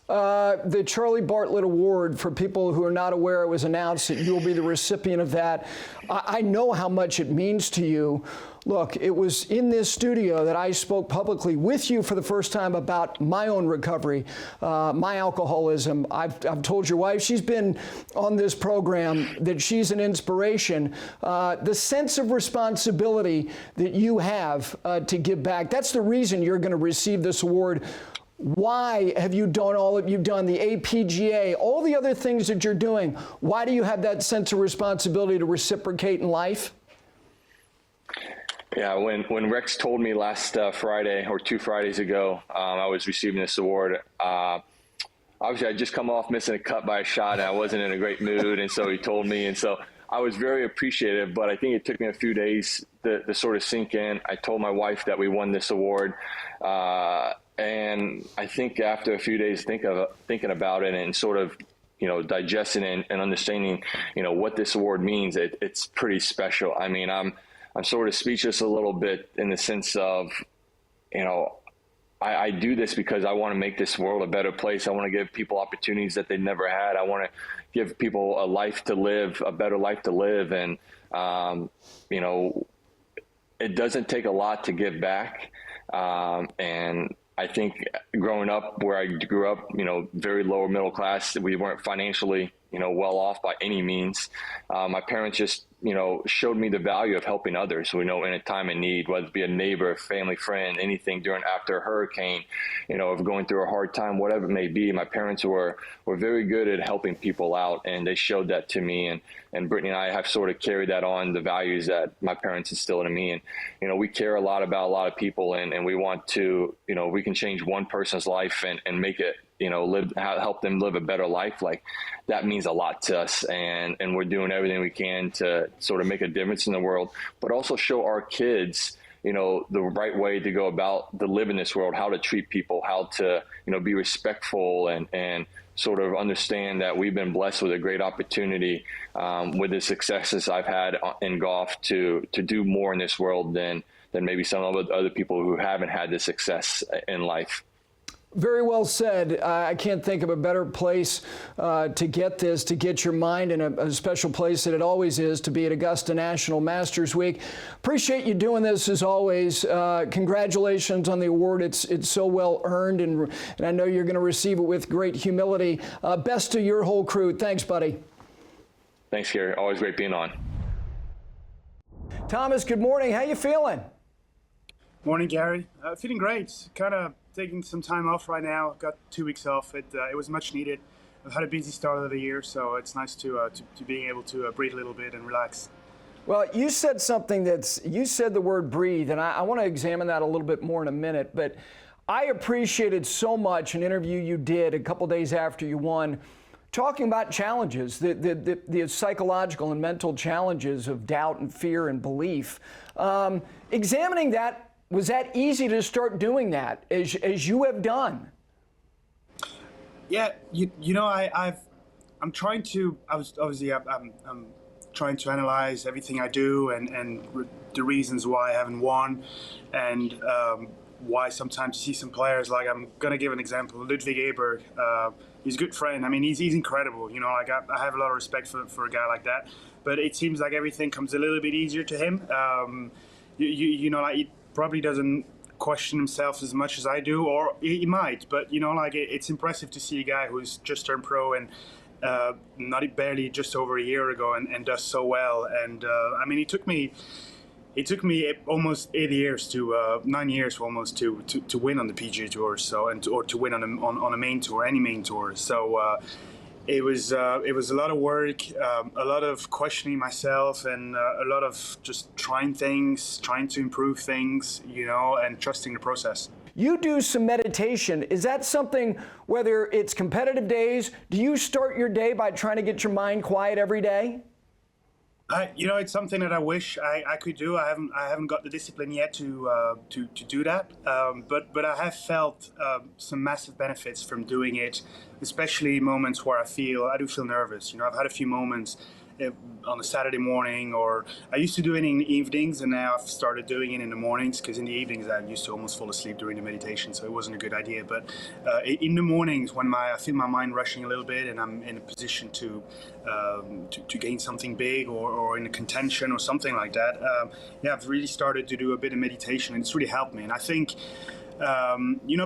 The Charlie Bartlett Award, for people who are not aware, it was announced that you will be the recipient of that. I know how much it means to you. Look, it was in this studio that I spoke publicly with you for the first time about my own recovery, my alcoholism. I've told your wife, she's been on this program, that she's an inspiration. The sense of responsibility that you have to give back, that's the reason you're going to receive this award. Why have you done all that you've done, the APGA, all the other things that you're doing? Why do you have that sense of responsibility to reciprocate in life? Yeah, when Rex told me last Friday or 2 Fridays ago, I was receiving this award, obviously I just come off missing a cut by a shot and I wasn't in a great mood. And so he told me, and so I was very appreciative, but I think it took me a few days to sort of sink in. I told my wife that we won this award. And I think after a few days thinking about it and sort of, digesting and understanding, what this award means, it's pretty special. I mean, I'm sort of speechless a little bit in the sense of, I do this because I want to make this world a better place. I want to give people opportunities that they never had. I want to give people a life to live, a better life to live. And, it doesn't take a lot to give back. And I think growing up where I grew up, very lower middle class, we weren't financially, well off by any means. My parents just, showed me the value of helping others, in a time of need, whether it be a neighbor, a family friend, anything after a hurricane, of going through a hard time, whatever it may be. My parents were very good at helping people out, and they showed that to me. And Brittany and I have sort of carried that on, the values that my parents instilled in me. And, we care a lot about a lot of people, and we want to, we can change one person's life and make it, help them live a better life. Like, that means a lot to us. And we're doing everything we can to sort of make a difference in the world, but also show our kids, the right way to go about to live in this world, how to treat people, how to, be respectful and sort of understand that we've been blessed with a great opportunity with the successes I've had in golf to do more in this world than maybe some of the other people who haven't had the success in life. Very well said. I can't think of a better place to get your mind in a special place that it always is, to be at Augusta National Masters Week. Appreciate you doing this as always. Congratulations on the award. It's so well earned, and I know you're going to receive it with great humility. Best to your whole crew. Thanks, buddy. Thanks, Gary. Always great being on. Thomas, good morning. How you feeling? Morning, Gary. Feeling great. Kind of taking some time off right now. Got 2 weeks off. It was much needed. I've had a busy start of the year, so it's nice to being able to breathe a little bit and relax. Well, you said something you said the word breathe, and I want to examine that a little bit more in a minute, but I appreciated so much an interview you did a couple days after you won, talking about challenges, the psychological and mental challenges of doubt and fear and belief. Examining that Was that easy to start doing that as you have done? Yeah, I'm trying to. I'm trying to analyze everything I do and the reasons why I haven't won, and why sometimes you see some players, like I'm gonna give an example, Ludwig Eberg. He's a good friend. I mean, he's incredible. Like I have a lot of respect for a guy like that. But it seems like everything comes a little bit easier to him. Like he probably doesn't question himself as much as I do, or he might. But it's impressive to see a guy who's just turned pro and barely just over a year ago and does so well. And I mean, it took me almost 8 years to 9 years almost to win on the PGA Tour, or to win on a main tour, any main tour. So it was a lot of work, a lot of questioning myself, and a lot of just trying to improve things, and trusting the process. You do some meditation. Is that something, whether it's competitive days, do you start your day by trying to get your mind quiet every day? It's something that I wish I could do. I haven't got the discipline yet to do that. But I have felt some massive benefits from doing it, especially moments where I do feel nervous. I've had a few moments on a Saturday morning, or I used to do it in the evenings, and now I've started doing it in the mornings, because in the evenings I used to almost fall asleep during the meditation, so it wasn't a good idea. But in the mornings, when I feel my mind rushing a little bit and I'm in a position to gain something big, or in a contention or something like that, I've really started to do a bit of meditation, and it's really helped me. And I think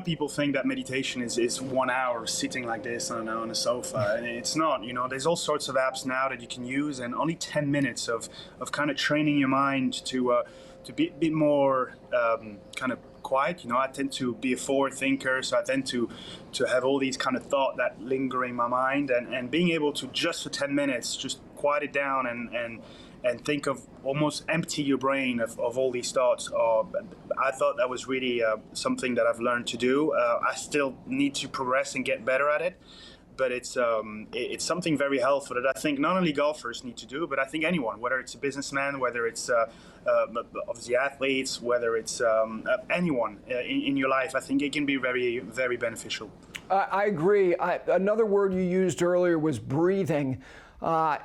people think that meditation is 1 hour sitting like this on a sofa, and it's not. There's all sorts of apps now that you can use, and only 10 minutes of kind of training your mind to be a bit more kind of quiet. I tend to be a forward thinker, so I tend to have all these kind of thoughts that linger in my mind, and being able to just for 10 minutes just quiet it down and think of, almost empty your brain of all these thoughts. I thought that was really something that I've learned to do. I still need to progress and get better at it, but it's something very helpful that I think not only golfers need to do, but I think anyone, whether it's a businessman, whether it's obviously athletes, whether it's anyone in your life, I think it can be very, very beneficial. I agree. Another word you used earlier was breathing. I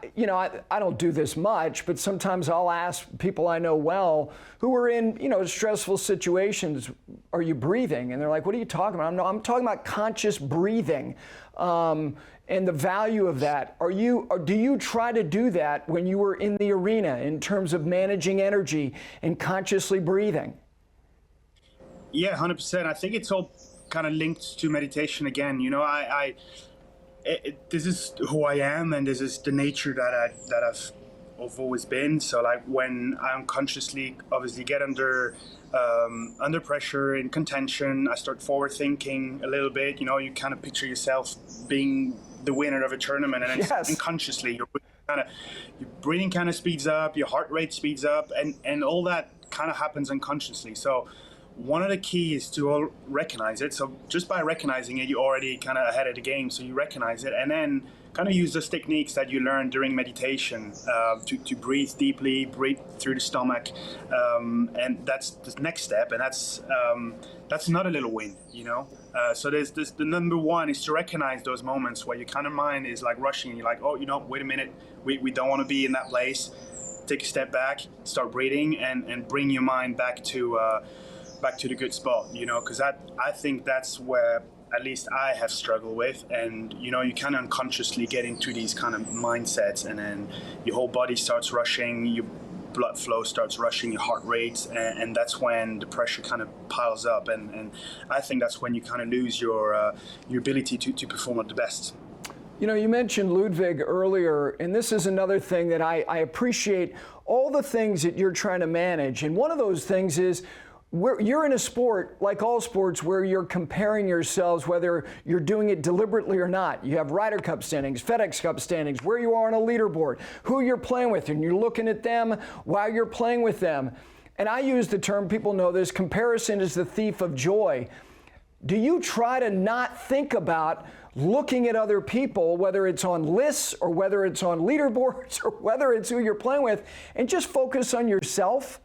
don't do this much, but sometimes I'll ask people I know well who are in, stressful situations, are you breathing? And they're like, what are you talking about? I'm talking about conscious breathing, and the value of that. Do you try to do that when you were in the arena in terms of managing energy and consciously breathing? Yeah, 100%. I think it's all kind of linked to meditation again. This is who I am, and this is the nature that I've always been. So like when I unconsciously obviously get under pressure in contention, I start forward thinking a little bit. You kind of picture yourself being the winner of a tournament, and yes. Unconsciously your breathing kind of speeds up, your heart rate speeds up, and all that kind of happens unconsciously. So one of the keys to all recognize it. So just by recognizing it, you're already kind of ahead of the game. So you recognize it, and then kind of use those techniques that you learned during meditation to breathe deeply, breathe through the stomach, and that's the next step. And that's another little win, So there's the number one is to recognize those moments where your kind of mind is like rushing. You're like, wait a minute, we don't want to be in that place. Take a step back, start breathing, and bring your mind back to the good spot, because I think that's where at least I have struggled with. And you kind of unconsciously get into these kind of mindsets, and then your whole body starts rushing, your blood flow starts rushing, your heart rate, and that's when the pressure kind of piles up, and I think that's when you kind of lose your ability to perform at the best. You mentioned Ludwig earlier, and this is another thing that I appreciate, all the things that you're trying to manage. And one of those things is you're in a sport, like all sports, where you're comparing yourselves, whether you're doing it deliberately or not. You have Ryder Cup standings, FedEx Cup standings, where you are on a leaderboard, who you're playing with, and you're looking at them while you're playing with them. And I use the term, people know this, comparison is the thief of joy. Do you try to not think about looking at other people, whether it's on lists or whether it's on leaderboards or whether it's who you're playing with, and just focus on yourself?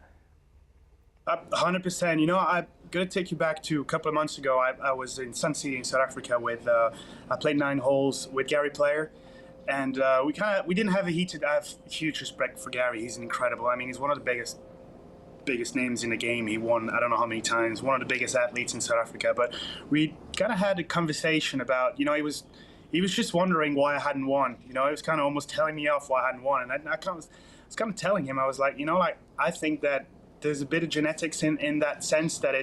100%. You know, I'm going to take you back to a couple of months ago. I was in Sun City in South Africa with, I played 9 holes with Gary Player. And we didn't have a heated. I have huge respect for Gary. He's incredible. I mean, he's one of the biggest names in the game. He won, I don't know how many times, one of the biggest athletes in South Africa. But we kind of had a conversation about, you know, he was just wondering why I hadn't won. You know, he was kind of almost telling me off why I hadn't won. And I was kind of telling him, I was like, you know, like, I think that there's a bit of genetics in that sense that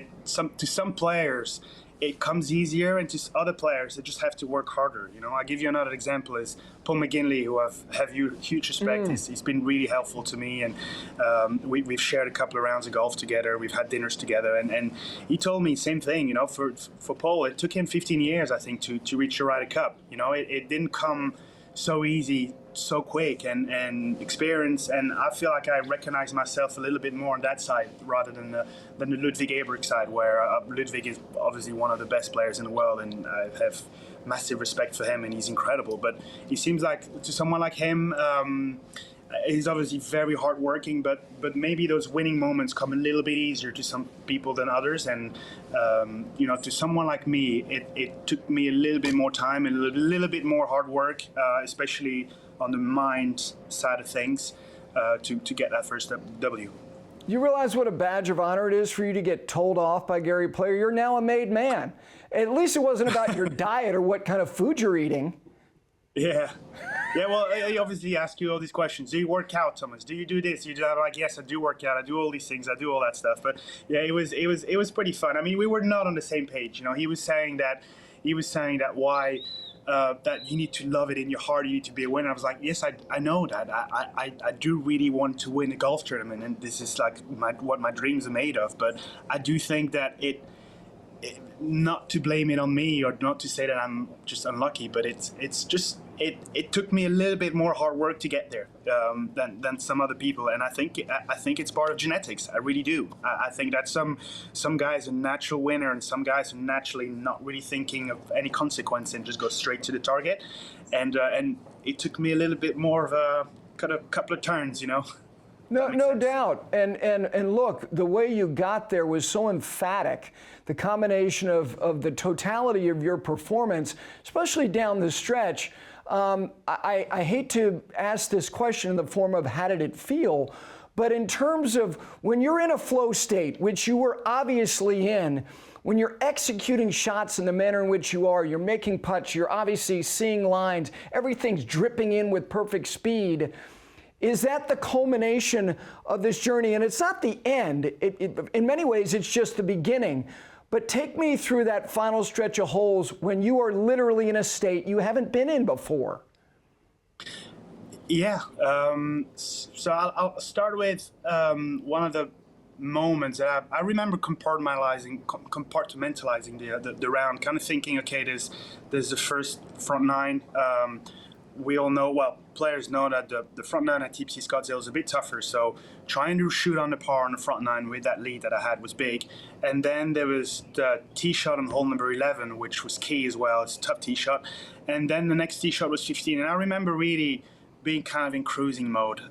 to some players it comes easier, and to other players that just have to work harder. You know, I'll give you another example is Paul McGinley, who have huge respect. He's been really helpful to me, and we've shared a couple of rounds of golf together. We've had dinners together, and he told me same thing. You know, for Paul, it took him 15 years, I think, to reach the Ryder Cup. You know, it didn't come so easy, so quick, and experience, and I feel like I recognize myself a little bit more on that side rather than the Ludwig Aberg side, where Ludwig is obviously one of the best players in the world, and I have massive respect for him, and he's incredible. But he seems like, to someone like him, he's obviously very hardworking, but maybe those winning moments come a little bit easier to some people than others. And you know, to someone like me, it took me a little bit more time and a little bit more hard work, especially on the mind side of things, to get that first W. You realize what a badge of honor it is for you to get told off by Gary Player? You're now a made man. At least it wasn't about your diet or what kind of food you're eating. Yeah. Yeah, well, I obviously ask you all these questions. Do you work out, Thomas? Do you do this? You do that? Like, yes, I do work out. I do all these things. I do all that stuff. But yeah, it was pretty fun. I mean, we were not on the same page. You know, he was saying that why that you need to love it in your heart. You need to be a winner. I was like, yes, I know that. I do really want to win a golf tournament, and this is like what my dreams are made of. But I do think that not to blame it on me, or not to say that I'm just unlucky, but it's just it took me a little bit more hard work to get there than some other people, and I think it's part of genetics. I really do. I think that some guys are natural winner, and some guys are naturally not really thinking of any consequence and just go straight to the target, and it took me a little bit more of a couple of turns, you know. No doubt. And look, the way you got there was so emphatic. The combination of the totality of your performance, especially down the stretch. I hate to ask this question in the form of how did it feel, but in terms of when you're in a flow state, which you were obviously in, when you're executing shots in the manner in which you are, you're making putts, you're obviously seeing lines, everything's dripping in with perfect speed. Is that the culmination of this journey? And it's not the end. In many ways, it's just the beginning. But take me through that final stretch of holes when you are literally in a state you haven't been in before. Yeah. So I'll start with one of the moments that I remember compartmentalizing the round, kind of thinking, okay, there's the first front nine. We all know, well, players know that the front nine at TPC Scottsdale is a bit tougher, so trying to shoot on the par on the front nine with that lead that I had was big. And then there was the tee shot on hole number 11, which was key as well. It's a tough tee shot. And then the next tee shot was 15, and I remember really being kind of in cruising mode,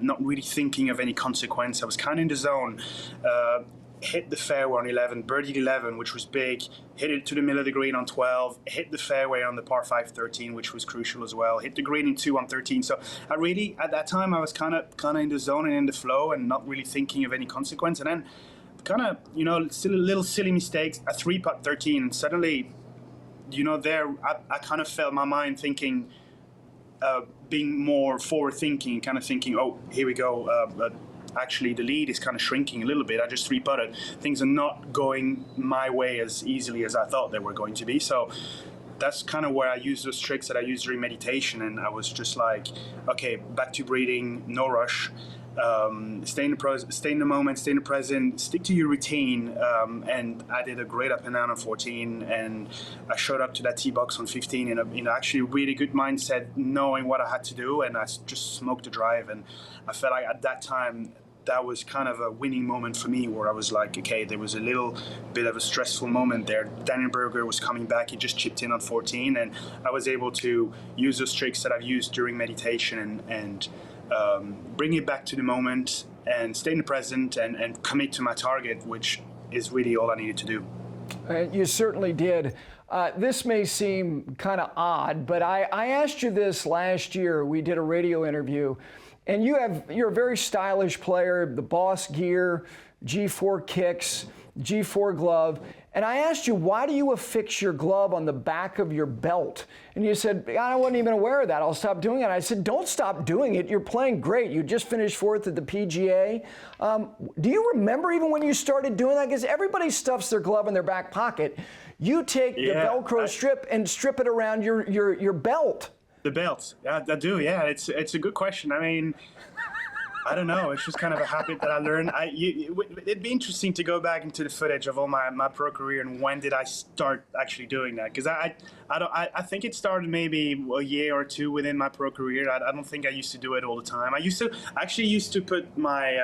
not really thinking of any consequence. I was kind of in the zone. Hit the fairway on 11, birdied 11, which was big, hit it to the middle of the green on 12, hit the fairway on the par 5 13, which was crucial as well, hit the green in 2 on 13. So I really, at that time, I was kind of in the zone and in the flow and not really thinking of any consequence. And then kind of, you know, little silly mistakes, a 3-putt 13, and suddenly, you know, I kind of felt my mind thinking, being more forward thinking, kind of thinking, oh, here we go, actually the lead is kind of shrinking a little bit. I just 3-putted. Things are not going my way as easily as I thought they were going to be. So that's kind of where I use those tricks that I use during meditation. And I was just like, okay, back to breathing, no rush. Stay in the moment, stay in the present, stick to your routine. And I did a great up and down on 14, and I showed up to that tee box on 15 in actually a really good mindset, knowing what I had to do, and I just smoked the drive. And I felt like at that time, that was kind of a winning moment for me, where I was like, okay, there was a little bit of a stressful moment there. Daniel Berger was coming back. He just chipped in on 14, and I was able to use those tricks that I've used during meditation and bring it back to the moment and stay in the present and commit to my target, which is really all I needed to do. You certainly did. This may seem kind of odd, but I asked you this last year. We did a radio interview, and you're a very stylish player, the Boss gear, G4 kicks, G4 glove. And I asked you, why do you affix your glove on the back of your belt? And you said, I wasn't even aware of that. I'll stop doing it. I said, don't stop doing it. You're playing great. You just finished 4th at the PGA. Do you remember even when you started doing that? Because everybody stuffs their glove in their back pocket. You take the Velcro strip and strip it around your belt. The belt, yeah, I do. Yeah, it's a good question. I mean, I don't know. It's just kind of a habit that I learned. It'd be interesting to go back into the footage of all my pro career and when did I start actually doing that? Because I think it started maybe a year or two within my pro career. I don't think I used to do it all the time. I used to put my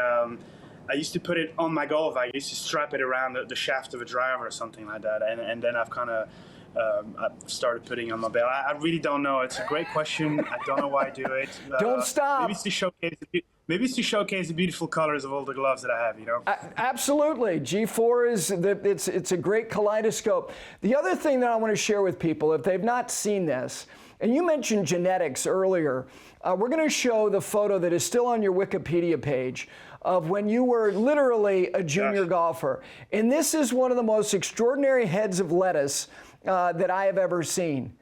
I used to put it on my golf. I used to strap it around the shaft of a driver or something like that, and then I've kind of I started putting on my belt. I really don't know. It's a great question. I don't know why I do it. Don't stop. Maybe it's to showcase the beautiful colors of all the gloves that I have, you know? Absolutely. G4 it's a great kaleidoscope. The other thing that I want to share with people, if they've not seen this, and you mentioned genetics earlier, we're going to show the photo that is still on your Wikipedia page of when you were literally a junior golfer. And this is one of the most extraordinary heads of lettuce that I have ever seen.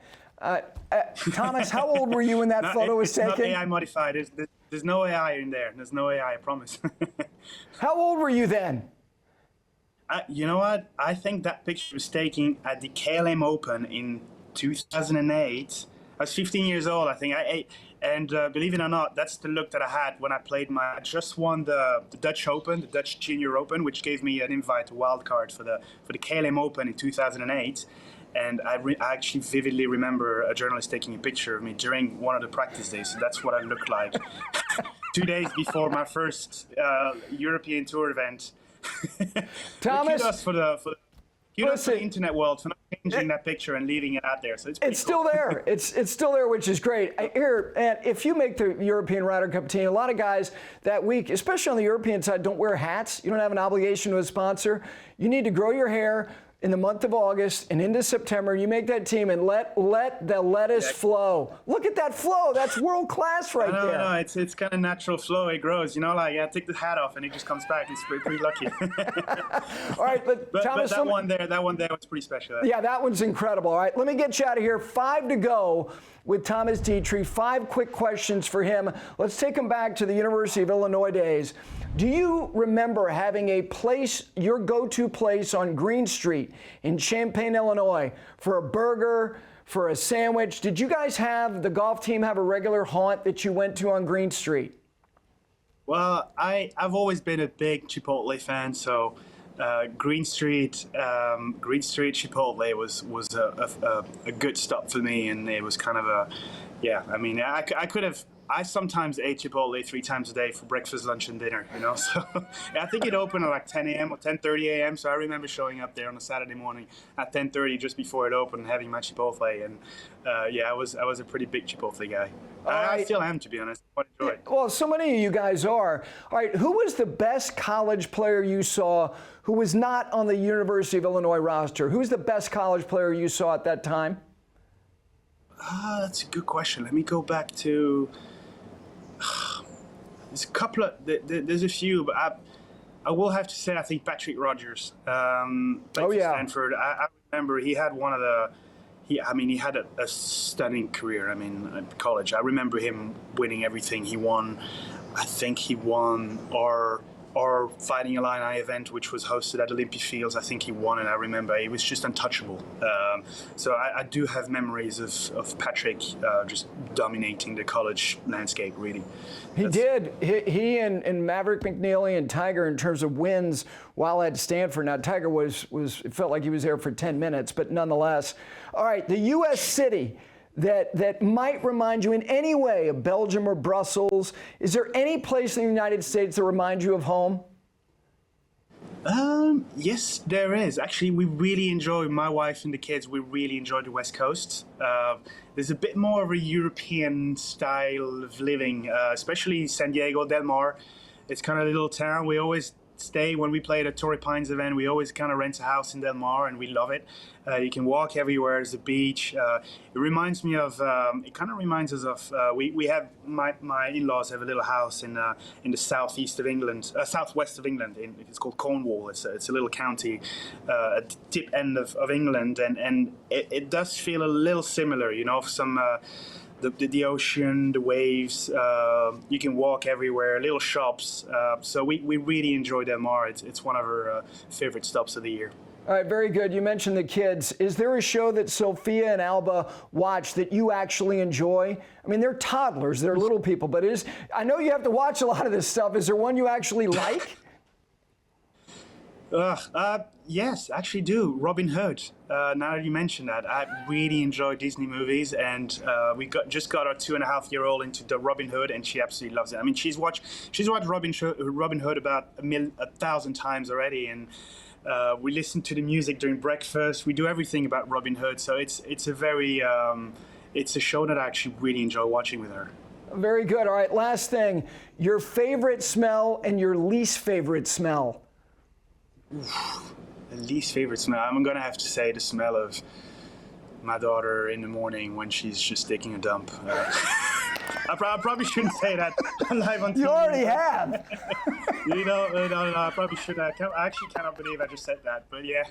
Thomas, how old were you when that photo was taken? It's not AI modified. There's no AI in there. There's no AI, I promise. How old were you then? You know what? I think that picture was taken at the KLM Open in 2008. I was 15 years old, I think. And believe it or not, that's the look that I had when I just won the Dutch Open, the Dutch Junior Open, which gave me an invite to wildcard for the KLM Open in 2008. And I actually vividly remember a journalist taking a picture of me during one of the practice days. So that's what I looked like 2 days before my first European Tour event. Thomas, kudos for the internet world for not changing that picture and leaving it out there. So it's still there. It's still there, which is great. Here, and if you make the European Ryder Cup team, a lot of guys that week, especially on the European side, don't wear hats. You don't have an obligation to a sponsor. You need to grow your hair in the month of August and into September. You make that team and let the lettuce flow. Look at that flow. That's world class right there. No, it's kind of natural flow. It grows. You know, like take the hat off and it just comes back. It's pretty lucky. All right, but Thomas, that one there was pretty special. Yeah, that one's incredible. All right, let me get you out of here. 5 to go with Thomas Detry. 5 quick questions for him. Let's take him back to the University of Illinois days. Do you remember having a place, your go-to place on Green Street in Champaign, Illinois, for a burger, for a sandwich? Did you guys the golf team have a regular haunt that you went to on Green Street? Well, I've always been a big Chipotle fan, so Green Street Chipotle was a good stop for me, and it was kind of I mean, I sometimes ate Chipotle 3 times a day for breakfast, lunch, and dinner, you know. So I think it opened at like 10 a.m. or 10:30 a.m. So I remember showing up there on a Saturday morning at 10:30 just before it opened and having my Chipotle. And I was a pretty big Chipotle guy. I still am, to be honest. I enjoy it. Well, so many of you guys are. All right, who was the best college player you saw who was not on the University of Illinois roster? Who's the best college player you saw at that time? That's a good question. Let me go back to. There's a couple of. There's a few, but I will have to say I think Patrick Rogers. Stanford. I remember he had one of the. He had a stunning career. I mean, at college. I remember him winning everything. He won. I think he won our Fighting Illini event, which was hosted at Olympia Fields. I think he won, and I remember he was just untouchable. So I do have memories of Patrick just dominating the college landscape, really. He did. He and Maverick McNeely and Tiger in terms of wins while at Stanford. Now, Tiger it felt like he was there for 10 minutes, but nonetheless. All right, the U.S. city that might remind you in any way of Belgium or Brussels. Is there any place in the United States that reminds you of home? Yes, there is. Actually, we really enjoy, my wife and the kids, we really enjoy the West Coast. There's a bit more of a European style of living, especially San Diego, Del Mar. It's kind of a little town. We always stay, when we play at a Torrey Pines event, we always kind of rent a house in Del Mar, and we love it. You can walk everywhere. There's a beach. It reminds me of, it kind of reminds us of, we have, my in-laws have a little house in the southwest of England. It's called Cornwall. It's a little county at the tip end of England, and it does feel a little similar, you know, some, the ocean, the waves, you can walk everywhere, little shops. So we really enjoy Del Mar. It's one of our favorite stops of the year. All right, very good. You mentioned the kids. Is there a show that Sophia and Alba watch that you actually enjoy? I mean, they're toddlers, they're little people, but I know you have to watch a lot of this stuff. Is there one you actually like? Yes, actually do. Robin Hood. Now that you mention that, I really enjoy Disney movies, and we just got our 2.5-year-old into the Robin Hood, and she absolutely loves it. I mean, she's watched Robin Hood about 1,000 times already, and we listen to the music during breakfast. We do everything about Robin Hood, so it's a show that I actually really enjoy watching with her. Very good. All right, last thing. Your favorite smell and your least favorite smell? The least favorite smell, I'm gonna have to say the smell of my daughter in the morning when she's just taking a dump. I probably shouldn't say that live on TV. You already have. No, I probably should. I actually cannot believe I just said that. But yeah,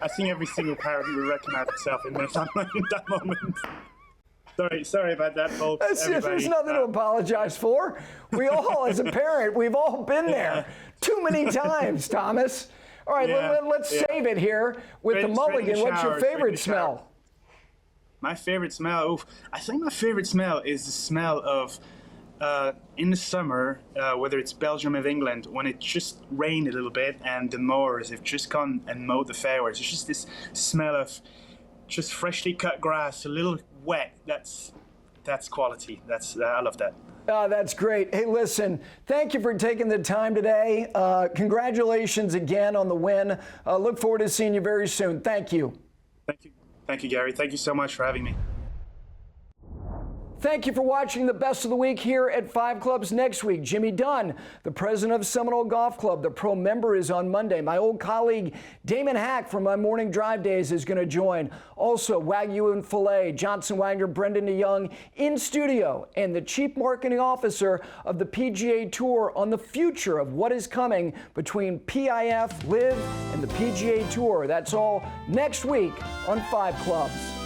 I think every single parent will recognize itself in that moment. Sorry about that, folks. There's nothing to apologize for. We all, as a parent, we've all been there too many times, Thomas. All right, let's save it here with the mulligan. What's your favorite smell? My favorite smell? Oof, I think my favorite smell is the smell of, in the summer, whether it's Belgium or England, when it just rained a little bit and the mowers have just gone and mowed the fairways. It's just this smell of just freshly cut grass, a little wet. That's quality. I love that. That's great. Hey, listen, thank you for taking the time today. Congratulations again on the win. Look forward to seeing you very soon. Thank you. Thank you, Gary. Thank you so much for having me. Thank you for watching the Best of the Week here at 5 Clubs. Next week, Jimmy Dunn, the president of Seminole Golf Club. The pro member is on Monday. My old colleague Damon Hack from my morning drive days is going to join. Also, Wagyu and Filet, Johnson Wagner, Brendan DeYoung in studio, and the chief marketing officer of the PGA Tour on the future of what is coming between PIF, LIV, and the PGA Tour. That's all next week on 5 Clubs.